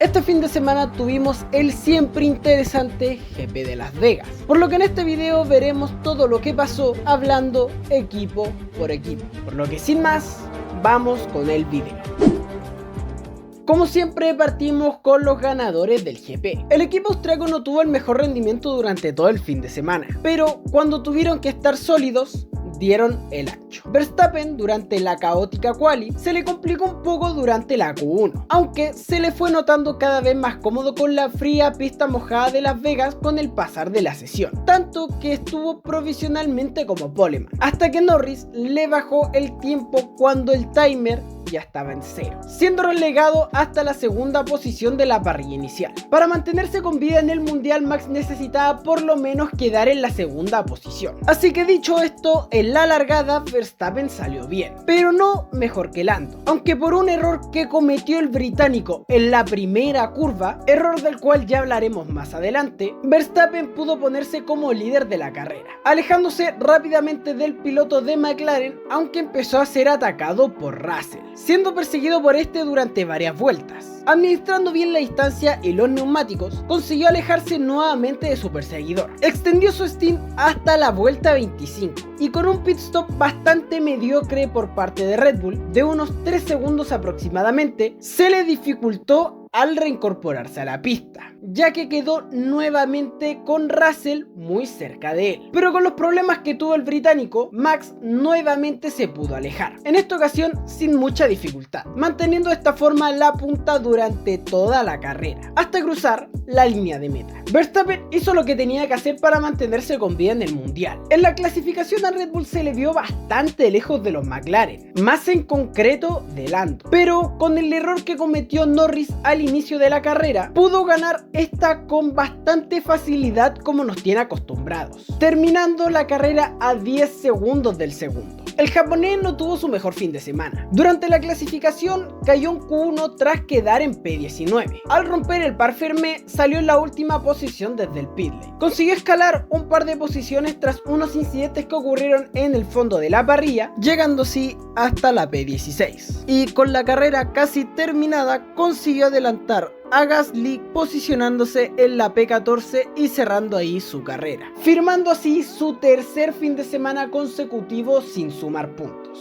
Este fin de semana tuvimos el siempre interesante GP de Las Vegas, por lo que en este video veremos todo lo que pasó hablando equipo por equipo. Por lo que sin más, vamos con el video. Como siempre partimos con los ganadores del GP. El equipo austriaco no tuvo el mejor rendimiento durante todo el fin de semana, pero cuando tuvieron que estar sólidos, dieron el ancho. Verstappen durante la caótica quali se le complicó un poco durante la Q1, aunque se le fue notando cada vez más cómodo con la fría pista mojada de Las Vegas con el pasar de la sesión, tanto que estuvo provisionalmente como poleman, hasta que Norris le bajó el tiempo cuando el timer ya estaba en 0, siendo relegado hasta la segunda posición de la parrilla inicial. Para mantenerse con vida en el mundial, Max necesitaba por lo menos quedar en la segunda posición. Así que dicho esto, en la largada Verstappen salió bien, pero no mejor que Lando, aunque por un error que cometió el británico en la primera curva, error del cual ya hablaremos más adelante, Verstappen pudo ponerse como líder de la carrera, alejándose rápidamente del piloto de McLaren, aunque empezó a ser atacado por Russell, siendo perseguido por este durante varias vueltas. Administrando bien la distancia y los neumáticos, consiguió alejarse nuevamente de su perseguidor. Extendió su stint hasta la vuelta 25 y con un pit stop bastante mediocre por parte de Red Bull, de unos 3 segundos aproximadamente, se le dificultó al reincorporarse a la pista, ya que quedó nuevamente con Russell muy cerca de él. Pero con los problemas que tuvo el británico, Max nuevamente se pudo alejar, en esta ocasión sin mucha dificultad, manteniendo de esta forma la punta durante toda la carrera, hasta cruzar la línea de meta. Verstappen hizo lo que tenía que hacer para mantenerse con vida en el mundial. En la clasificación a Red Bull se le vio bastante lejos de los McLaren, más en concreto de Lando, pero con el error que cometió Norris al inicio de la carrera, pudo ganar esta con bastante facilidad como nos tiene acostumbrados, terminando la carrera a 10 segundos del segundo. El japonés no tuvo su mejor fin de semana. Durante la clasificación cayó en Q1 tras quedar en P19. Al romper el par fermé, salió en la última posición desde el pit lane. Consiguió escalar un par de posiciones tras unos incidentes que ocurrieron en el fondo de la parrilla, llegando así hasta la P16. Y con la carrera casi terminada, consiguió adelantar a Gasly, posicionándose en la P14 y cerrando ahí su carrera, firmando así su tercer fin de semana consecutivo sin sumar puntos.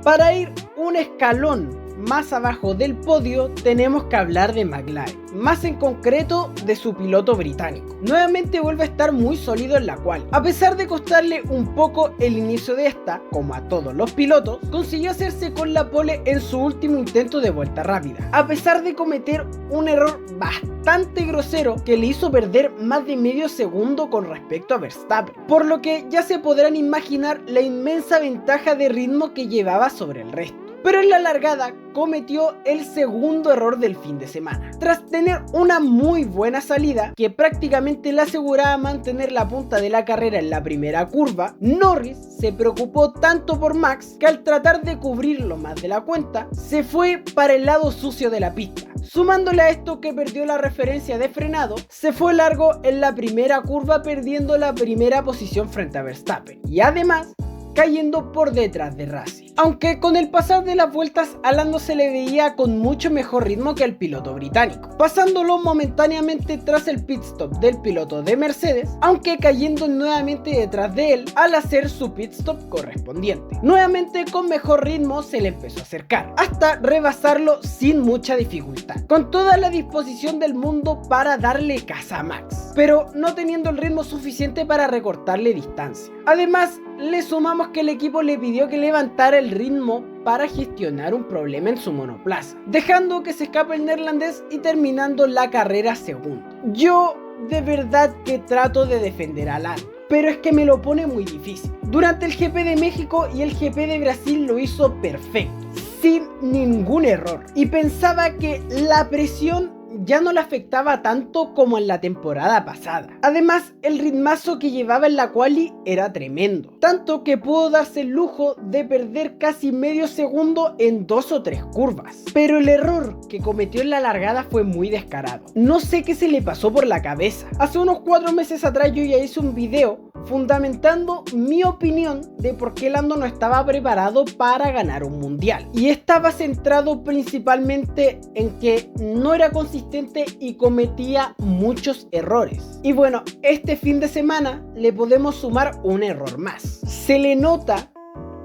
Para ir un escalón más abajo del podio, tenemos que hablar de McLaren, más en concreto de su piloto británico. Nuevamente vuelve a estar muy sólido en la cual, a pesar de costarle un poco el inicio de esta, como a todos los pilotos, consiguió hacerse con la pole en su último intento de vuelta rápida, a pesar de cometer un error bastante grosero que le hizo perder más de medio segundo con respecto a Verstappen, por lo que ya se podrán imaginar la inmensa ventaja de ritmo que llevaba sobre el resto. Pero en la largada cometió el segundo error del fin de semana. Tras tener una muy buena salida que prácticamente le aseguraba mantener la punta de la carrera en la primera curva, Norris se preocupó tanto por Max que al tratar de cubrirlo más de la cuenta, se fue para el lado sucio de la pista. Sumándole a esto que perdió la referencia de frenado, se fue largo en la primera curva, perdiendo la primera posición frente a Verstappen y además cayendo por detrás de Russell. Aunque con el pasar de las vueltas a Lando se le veía con mucho mejor ritmo que al piloto británico, pasándolo momentáneamente tras el pit stop del piloto de Mercedes, aunque cayendo nuevamente detrás de él al hacer su pit stop correspondiente. Nuevamente con mejor ritmo se le empezó a acercar, hasta rebasarlo sin mucha dificultad, con toda la disposición del mundo para darle caza a Max, pero no teniendo el ritmo suficiente para recortarle distancia. Además, le sumamos que el equipo le pidió que levantara el ritmo para gestionar un problema en su monoplaza, dejando que se escape el neerlandés y terminando la carrera segundo. Yo de verdad que trato de defender a Lando, pero es que me lo pone muy difícil. Durante el GP de México y el GP de Brasil lo hizo perfecto, sin ningún error, y pensaba que la presión ya no le afectaba tanto como en la temporada pasada. Además, el ritmazo que llevaba en la quali era tremendo, tanto que pudo darse el lujo de perder casi medio segundo en 2 o 3 curvas. Pero el error que cometió en la largada fue muy descarado. No sé qué se le pasó por la cabeza. Hace unos 4 meses atrás yo ya hice un video fundamentando mi opinión de por qué Lando no estaba preparado para ganar un mundial. Y estaba centrado principalmente en que no era consistente y cometía muchos errores. Y bueno, este fin de semana le podemos sumar un error más. Se le nota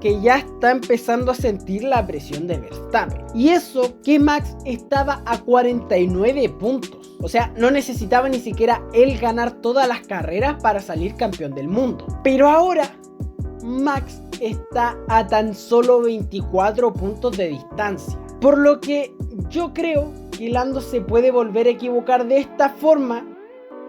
que ya está empezando a sentir la presión de Verstappen. Y eso que Max estaba a 49 puntos. O sea, no necesitaba ni siquiera él ganar todas las carreras para salir campeón del mundo. Pero ahora Max está a tan solo 24 puntos de distancia. Por lo que yo creo que Lando se puede volver a equivocar de esta forma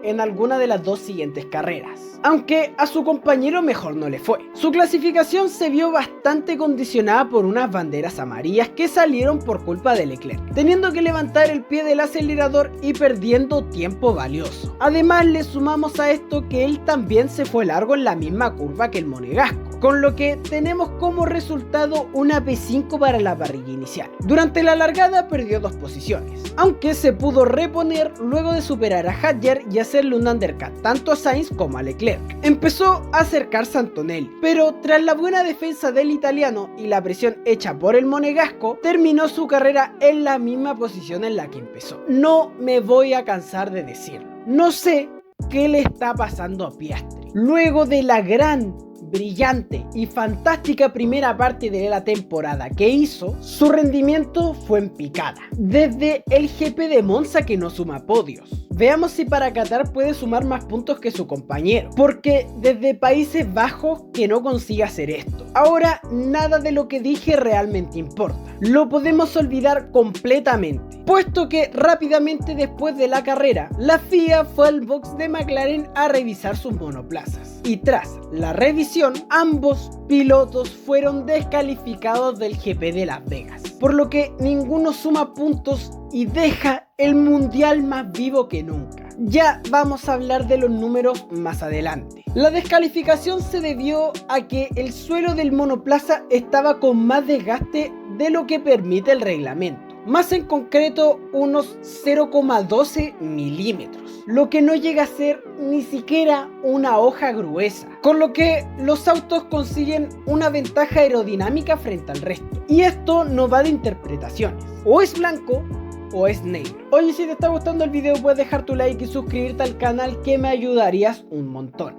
en alguna de las dos siguientes carreras. Aunque a su compañero mejor no le fue. Su clasificación se vio bastante condicionada por unas banderas amarillas que salieron por culpa de Leclerc, teniendo que levantar el pie del acelerador y perdiendo tiempo valioso. Además le sumamos a esto que él también se fue largo en la misma curva que el monegasco, con lo que tenemos como resultado una P5 para la parrilla inicial. Durante la largada perdió 2 posiciones, aunque se pudo reponer luego de superar a Hadjar y hacerle un undercut tanto a Sainz como a Leclerc. Empezó a acercarse a Antonelli, pero tras la buena defensa del italiano y la presión hecha por el monegasco, terminó su carrera en la misma posición en la que empezó. No me voy a cansar de decirlo, no sé qué le está pasando a Piastri. Luego de la gran, brillante y fantástica primera parte de la temporada que hizo, su rendimiento fue en picada. Desde el GP de Monza que no suma podios. Veamos si para Qatar puede sumar más puntos que su compañero, porque desde Países Bajos que no consigue hacer esto. Ahora nada de lo que dije realmente importa, lo podemos olvidar completamente, puesto que rápidamente después de la carrera, la FIA fue al box de McLaren a revisar sus monoplazas. Y tras la revisión, ambos pilotos fueron descalificados del GP de Las Vegas, por lo que ninguno suma puntos y deja el mundial más vivo que nunca. Ya vamos a hablar de los números más adelante. La descalificación se debió a que el suelo del monoplaza estaba con más desgaste de lo que permite el reglamento. Más en concreto unos 0,12 milímetros, lo que no llega a ser ni siquiera una hoja gruesa, con lo que los autos consiguen una ventaja aerodinámica frente al resto. Y esto no va de interpretaciones, o es blanco o es negro. Oye, si te está gustando el video puedes dejar tu like y suscribirte al canal, que me ayudarías un montón.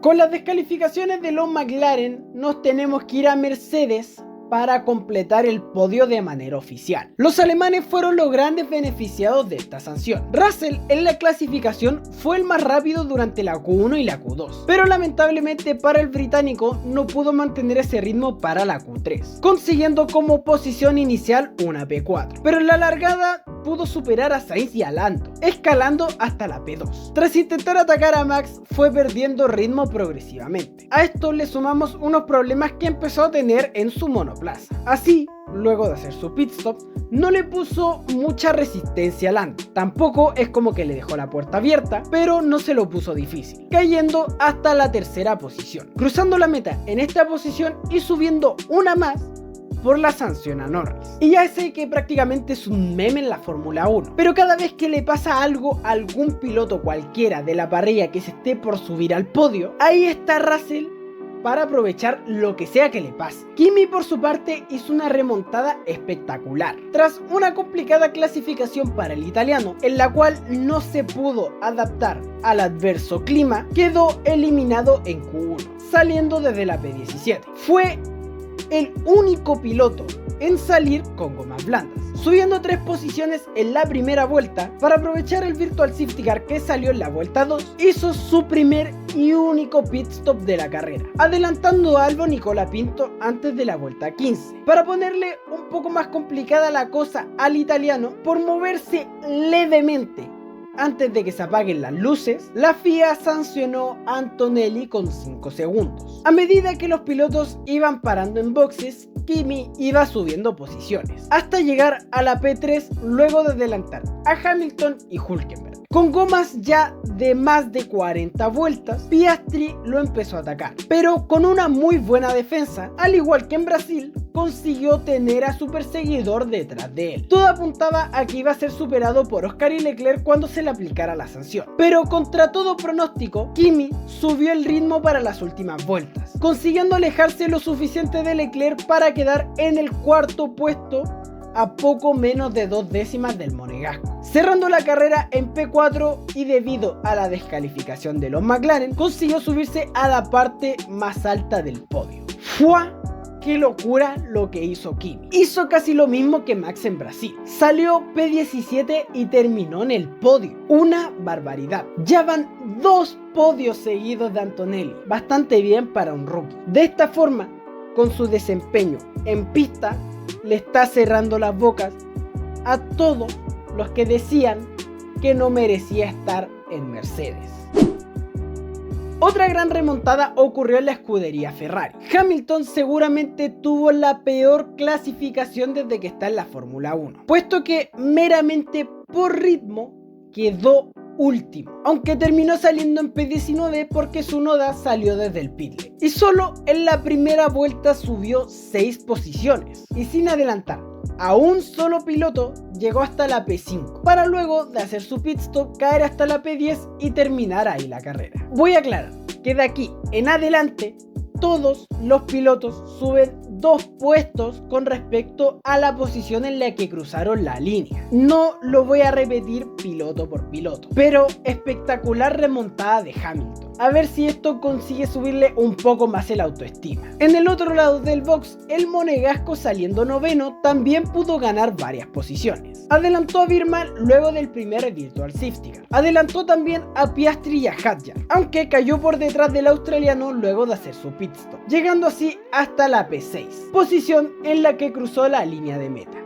Con las descalificaciones de los McLaren nos tenemos que ir a Mercedes para completar el podio de manera oficial. Los alemanes fueron los grandes beneficiados de esta sanción. Russell en la clasificación fue el más rápido durante la Q1 y la Q2, pero lamentablemente para el británico no pudo mantener ese ritmo para la Q3, consiguiendo como posición inicial una P4, pero en la largada pudo superar a Sainz y a Lando, escalando hasta la P2. Tras intentar atacar a Max, fue perdiendo ritmo progresivamente. A esto le sumamos unos problemas que empezó a tener en su monoplaza. Así, luego de hacer su pit stop, no le puso mucha resistencia a Lando. Tampoco es como que le dejó la puerta abierta, pero no se lo puso difícil, cayendo hasta la tercera posición, cruzando la meta en esta posición y subiendo una más por la sanción a Norris. Y ya sé que prácticamente es un meme en la Fórmula 1, pero cada vez que le pasa algo a algún piloto cualquiera de la parrilla que se esté por subir al podio, ahí está Russell para aprovechar lo que sea que le pase. Kimi por su parte hizo una remontada espectacular. Tras una complicada clasificación para el italiano, en la cual no se pudo adaptar al adverso clima, quedó eliminado en Q1, saliendo desde la P17. Fue el único piloto en salir con gomas blandas, subiendo 3 posiciones en la primera vuelta. Para aprovechar el Virtual Safety Car que salió en la vuelta 2, hizo su primer y único pit stop de la carrera, adelantando a Albon y Colapinto antes de la vuelta 15. Para ponerle un poco más complicada la cosa al italiano, por moverse levemente antes de que se apaguen las luces, la FIA sancionó a Antonelli con 5 segundos. A medida que los pilotos iban parando en boxes, Kimi iba subiendo posiciones, hasta llegar a la P3 luego de adelantar a Hamilton y Hülkenberg. Con gomas ya de más de 40 vueltas, Piastri lo empezó a atacar, pero con una muy buena defensa, al igual que en Brasil, consiguió tener a su perseguidor detrás de él. Todo apuntaba a que iba a ser superado por Oscar y Leclerc cuando se le aplicara la sanción. Pero contra todo pronóstico, Kimi subió el ritmo para las últimas vueltas, consiguiendo alejarse lo suficiente de Leclerc para quedar en el cuarto puesto a poco menos de 2 décimas del monegasco, cerrando la carrera en P4, y debido a la descalificación de los McLaren consiguió subirse a la parte más alta del podio. ¡Fua! ¡Qué locura lo que hizo Kimi! Hizo casi lo mismo que Max en Brasil. Salió P17 y terminó en el podio. Una barbaridad. Ya van 2 podios seguidos de Antonelli. Bastante bien para un rookie. De esta forma, con su desempeño en pista, le está cerrando las bocas a todos los que decían que no merecía estar en Mercedes. Otra gran remontada ocurrió en la escudería Ferrari. Hamilton seguramente tuvo la peor clasificación desde que está en la Fórmula 1, puesto que meramente por ritmo quedó último, aunque terminó saliendo en P19 porque Tsunoda salió desde el pit lane y solo en la primera vuelta subió 6 posiciones y sin adelantar a un solo piloto llegó hasta la P5 para luego de hacer su pit stop caer hasta la P10 y terminar ahí la carrera. Voy a aclarar que de aquí en adelante todos los pilotos suben 2 puestos con respecto a la posición en la que cruzaron la línea. No lo voy a repetir piloto por piloto, pero espectacular remontada de Hamilton. A ver si esto consigue subirle un poco más el autoestima. En el otro lado del box, el monegasco saliendo noveno también pudo ganar varias posiciones. Adelantó a Birman luego del primer Virtual Safety Car. Adelantó también a Piastri y a Hadjar, aunque cayó por detrás del australiano luego de hacer su pit stop, llegando así hasta la P6, posición en la que cruzó la línea de meta.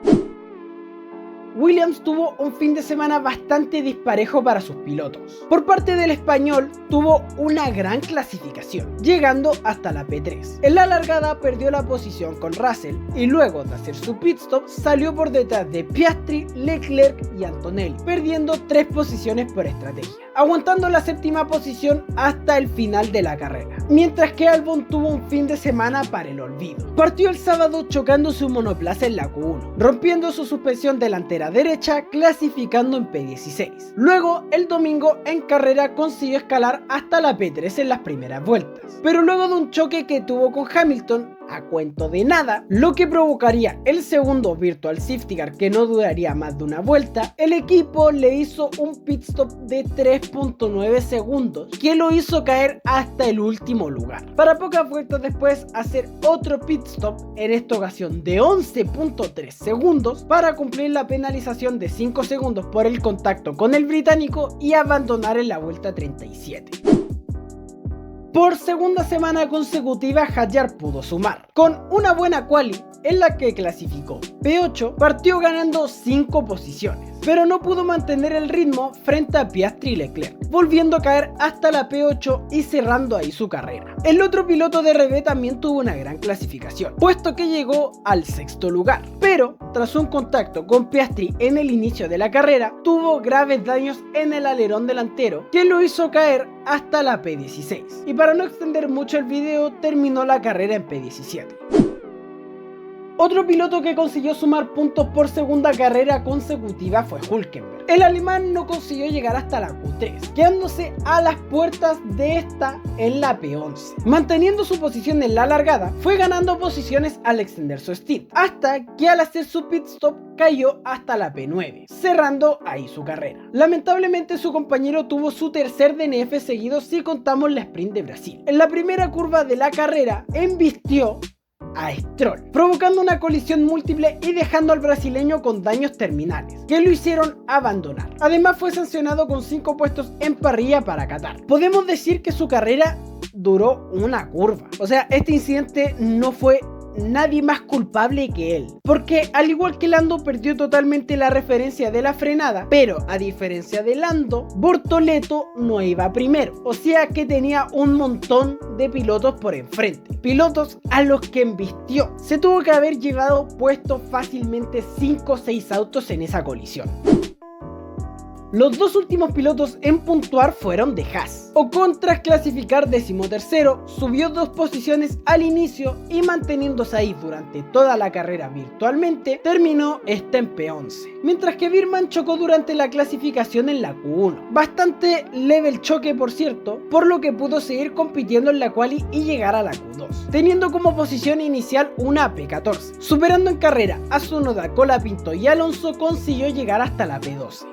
Williams tuvo un fin de semana bastante disparejo para sus pilotos. Por parte del español, tuvo una gran clasificación, llegando hasta la P3. En la largada perdió la posición con Russell y luego de hacer su pit stop salió por detrás de Piastri, Leclerc y Antonelli, perdiendo 3 posiciones por estrategia, aguantando la 7ª posición hasta el final de la carrera. Mientras que Albon tuvo un fin de semana para el olvido. Partió el sábado chocando su monoplaza en la Q1, rompiendo su suspensión delantera derecha, clasificando en P16. Luego, el domingo en carrera consiguió escalar hasta la P3 en las primeras vueltas, pero luego de un choque que tuvo con Hamilton, a cuento de nada, lo que provocaría el segundo Virtual Safety Car que no duraría más de una vuelta, el equipo le hizo un pit stop de 3.9 segundos que lo hizo caer hasta el último lugar, para pocas vueltas después hacer otro pit stop, en esta ocasión de 11.3 segundos, para cumplir la penalización de 5 segundos por el contacto con el británico y abandonar en la vuelta 37. Por segunda semana consecutiva, Hadjar pudo sumar, con una buena quali en la que clasificó P8, partió ganando 5 posiciones, pero no pudo mantener el ritmo frente a Piastri y Leclerc, volviendo a caer hasta la P8 y cerrando ahí su carrera. El otro piloto de RB también tuvo una gran clasificación, puesto que llegó al 6º lugar, pero tras un contacto con Piastri en el inicio de la carrera, tuvo graves daños en el alerón delantero que lo hizo caer hasta la P16, y para no extender mucho el video, terminó la carrera en P17. Otro piloto que consiguió sumar puntos por segunda carrera consecutiva fue Hülkenberg. El alemán no consiguió llegar hasta la Q3, quedándose a las puertas de esta en la P11. Manteniendo su posición en la largada, fue ganando posiciones al extender su stint, hasta que al hacer su pit stop cayó hasta la P9, cerrando ahí su carrera. Lamentablemente su compañero tuvo su tercer DNF seguido si contamos la sprint de Brasil. En la primera curva de la carrera embistió a Stroll, provocando una colisión múltiple y dejando al brasileño con daños terminales, que lo hicieron abandonar. Además fue sancionado con 5 puestos en parrilla para Qatar. Podemos decir que su carrera duró una curva. O sea, este incidente no fue nadie más culpable que él, porque al igual que Lando perdió totalmente la referencia de la frenada, pero a diferencia de Lando, Bortoleto no iba primero, o sea que tenía un montón de pilotos por enfrente, pilotos a los que embistió. Se tuvo que haber llevado puesto fácilmente 5 o 6 autos en esa colisión. Los dos últimos pilotos en puntuar fueron de Haas. Ocon, tras clasificar 13º, subió 2 posiciones al inicio y manteniéndose ahí durante toda la carrera virtualmente, terminó en P11. Mientras que Birman chocó durante la clasificación en la Q1. Bastante leve el choque, por cierto, por lo que pudo seguir compitiendo en la quali y llegar a la Q2, teniendo como posición inicial una P14. Superando en carrera a Tsunoda, Colapinto y Alonso, consiguió llegar hasta la P12.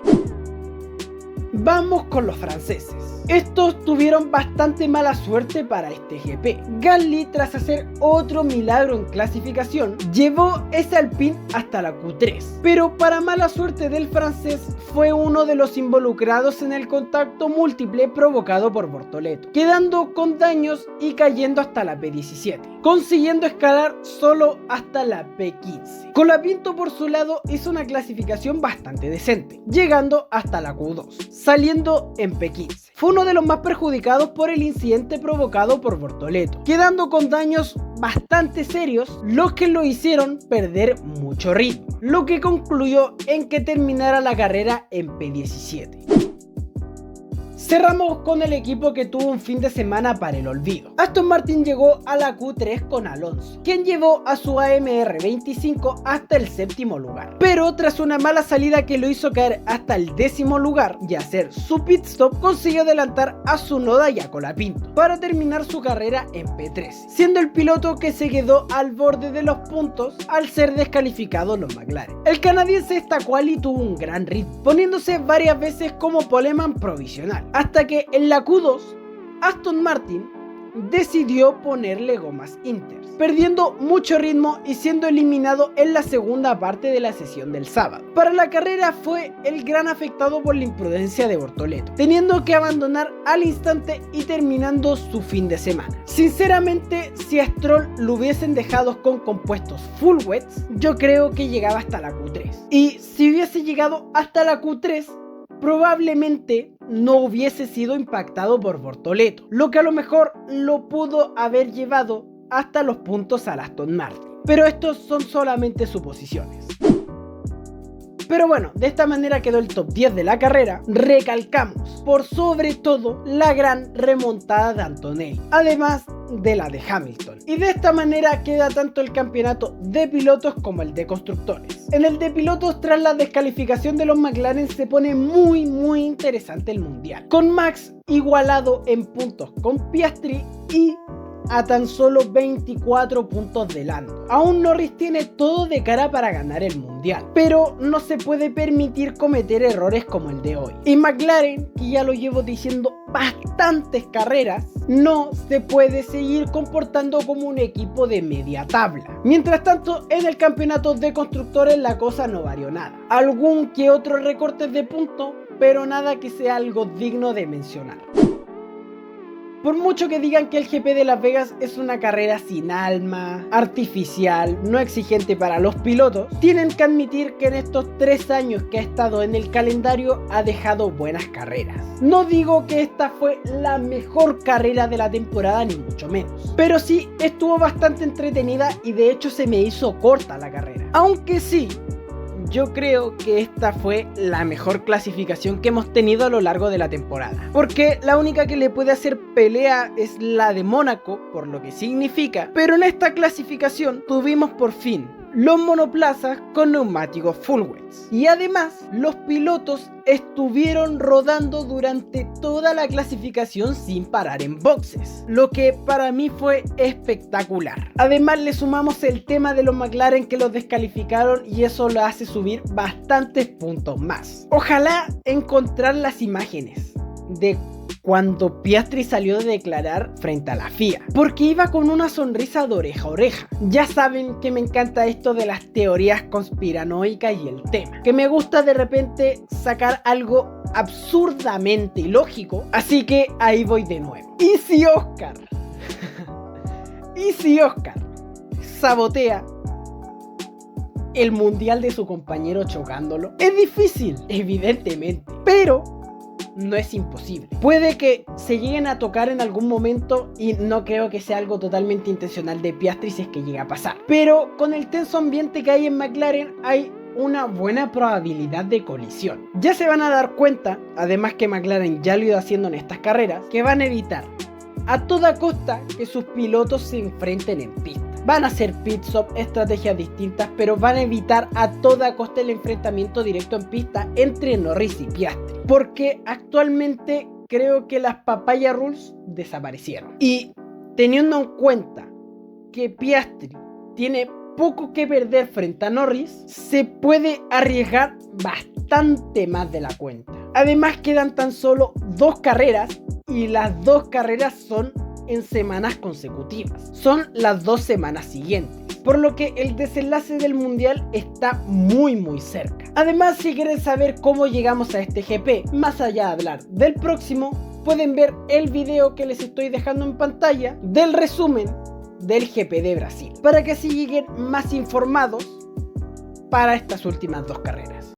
Vamos con los franceses. Estos tuvieron bastante mala suerte para este GP. Gasly, tras hacer otro milagro en clasificación, llevó ese Alpine hasta la Q3. Pero para mala suerte del francés, fue uno de los involucrados en el contacto múltiple provocado por Bortoleto, quedando con daños y cayendo hasta la P17, consiguiendo escalar solo hasta la P15. Colapinto, por su lado, hizo una clasificación bastante decente, llegando hasta la Q2, saliendo en P15. Fue uno de los más perjudicados por el incidente provocado por Bortoleto, quedando con daños bastante serios, los que lo hicieron perder mucho ritmo, lo que concluyó en que terminara la carrera en P17. Cerramos con el equipo que tuvo un fin de semana para el olvido. Aston Martin llegó a la Q3 con Alonso, quien llevó a su AMR 25 hasta el 7º lugar. Pero tras una mala salida que lo hizo caer hasta el 10º lugar y hacer su pit stop, consiguió adelantar a Tsunoda y a Colapinto para terminar su carrera en P3, siendo el piloto que se quedó al borde de los puntos al ser descalificados los McLaren. El canadiense esta quali tuvo un gran ritmo, poniéndose varias veces como poleman provisional, hasta que en la Q2 Aston Martin decidió ponerle gomas Inters, perdiendo mucho ritmo y siendo eliminado en la segunda parte de la sesión del sábado. Para la carrera fue el gran afectado por la imprudencia de Bortoleto, teniendo que abandonar al instante y terminando su fin de semana. Sinceramente, si a Stroll lo hubiesen dejado con compuestos full wets, yo creo que llegaba hasta la Q3. Y si hubiese llegado hasta la Q3, probablemente no hubiese sido impactado por Bortoleto, lo que a lo mejor lo pudo haber llevado hasta los puntos al Aston Martin. Pero estos son solamente suposiciones. Pero bueno, de esta manera quedó el top 10 de la carrera. Recalcamos, por sobre todo, la gran remontada de Antonelli, además de la de Hamilton. Y de esta manera queda tanto el campeonato de pilotos como el de constructores. En el de pilotos, tras la descalificación de los McLaren, se pone muy interesante el mundial, con Max igualado en puntos con Piastri y a tan solo 24 puntos de Lando. Aún Norris tiene todo de cara para ganar el mundial, pero no se puede permitir cometer errores como el de hoy. Y McLaren, que ya lo llevo diciendo bastantes carreras, no se puede seguir comportando como un equipo de media tabla. Mientras tanto, en el campeonato de constructores la cosa no varió nada. Algún que otro recorte de puntos, pero nada que sea algo digno de mencionar. Por mucho que digan que el GP de Las Vegas es una carrera sin alma, artificial, no exigente para los pilotos, tienen que admitir que en estos 3 años que ha estado en el calendario ha dejado buenas carreras. No digo que esta fue la mejor carrera de la temporada, ni mucho menos, pero sí estuvo bastante entretenida y de hecho se me hizo corta la carrera. Aunque sí, yo creo que esta fue la mejor clasificación que hemos tenido a lo largo de la temporada, porque la única que le puede hacer pelea es la de Mónaco, por lo que significa, pero en esta clasificación tuvimos por fin los monoplazas con neumáticos full wets. Y además, los pilotos estuvieron rodando durante toda la clasificación sin parar en boxes, lo que para mí fue espectacular. Además, le sumamos el tema de los McLaren que los descalificaron y eso lo hace subir bastantes puntos más. Ojalá encontrar las imágenes de cuando Piastri salió de declarar frente a la FIA, porque iba con una sonrisa de oreja a oreja. Ya saben que me encanta esto de las teorías conspiranoicas y el tema, que me gusta de repente sacar algo absurdamente ilógico, así que ahí voy de nuevo. ¿Y si Oscar? ¿Y si Oscar sabotea el mundial de su compañero chocándolo? Es difícil, evidentemente, pero no es imposible. Puede que se lleguen a tocar en algún momento y no creo que sea algo totalmente intencional de Piastri si es que llega a pasar. Pero con el tenso ambiente que hay en McLaren hay una buena probabilidad de colisión. Ya se van a dar cuenta, además que McLaren ya lo ha ido haciendo en estas carreras, que van a evitar a toda costa que sus pilotos se enfrenten en pista. Van a hacer pit stop, estrategias distintas, pero van a evitar a toda costa el enfrentamiento directo en pista entre Norris y Piastri, porque actualmente creo que las papaya rules desaparecieron. Y teniendo en cuenta que Piastri tiene poco que perder frente a Norris, se puede arriesgar bastante más de la cuenta. Además quedan tan solo 2 carreras y las 2 carreras son en semanas consecutivas. Son las 2 semanas siguientes, por lo que el desenlace del mundial está muy cerca. Además, si quieren saber cómo llegamos a este GP, más allá de hablar del próximo, pueden ver el video que les estoy dejando en pantalla del resumen del GP de Brasil, para que así lleguen más informados para estas últimas 2 carreras.